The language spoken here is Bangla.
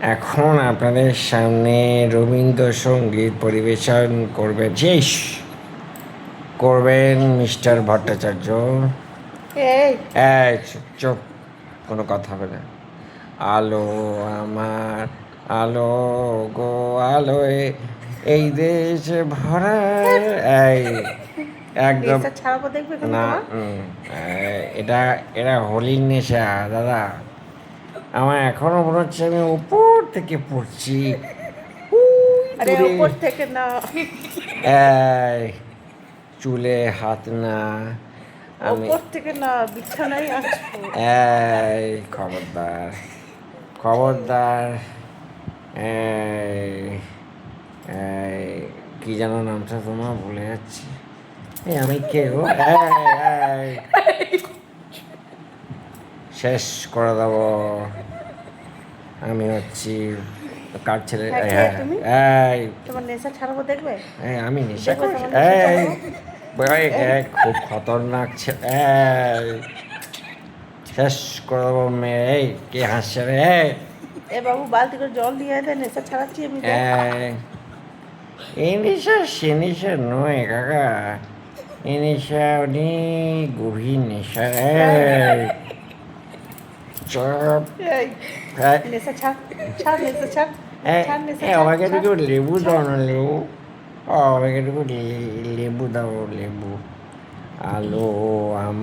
এখন আপনাদের সামনে রবীন্দ্রসঙ্গীত পরিবেশন করবেন মিস্টার ভট্টাচার্য। এই এই চুপ, কোনো কথা হবে না। আলো আমার, আলো গো আলোয় এই দেশ ভরা। এই একদম নেশা ছাড়াবো দেখবে এখন না। তোমার। এটা এটা হোলির নেশা দাদা। আমার এখনো মনে হচ্ছে আমি উপর থেকে পড়ছি। আরে দূরে উপর থেকে না, এই চুলে হাত না, আমি উপর থেকে না, বিছানায় আছো। এই খবরদার, খবরদার। এই এই কি যেন নামটা তোমার ভুলে যাচ্ছি। এই আমি কে গো? এই শেষ করে দেবো। আমি হচ্ছি কার ছেলে? হ্যাঁ, কে হ্যাঁ, তুমি? এই তোমার নেশা ছাড়াবো দেখবে। আমি নেশা দেখবে করছি। তোমার নেশা এই ছাড়াবো। খুব খতরনাক ছেলে। এই শেষ করে দেবো মেয়ে। এই কে হাসছে রে? এ বাবু, বালতি করে জল দিয়ে দেয়, নেশা ছাড়াচ্ছি আমি দেখ। এই এই নেশা সে নেশা নয় কাকা। এই নেশা অনেক গভীর নেশা। এই চপ। এই নেশা ছাড়, ছাড় নেশা ছাড়, ছাড় নেশা ছাড়, আমাকে ছাড়, একটু লেবু দাও ছাড়। না, লেবু। আমাকে একটু লেবু দাও, লেবু। আলো আমার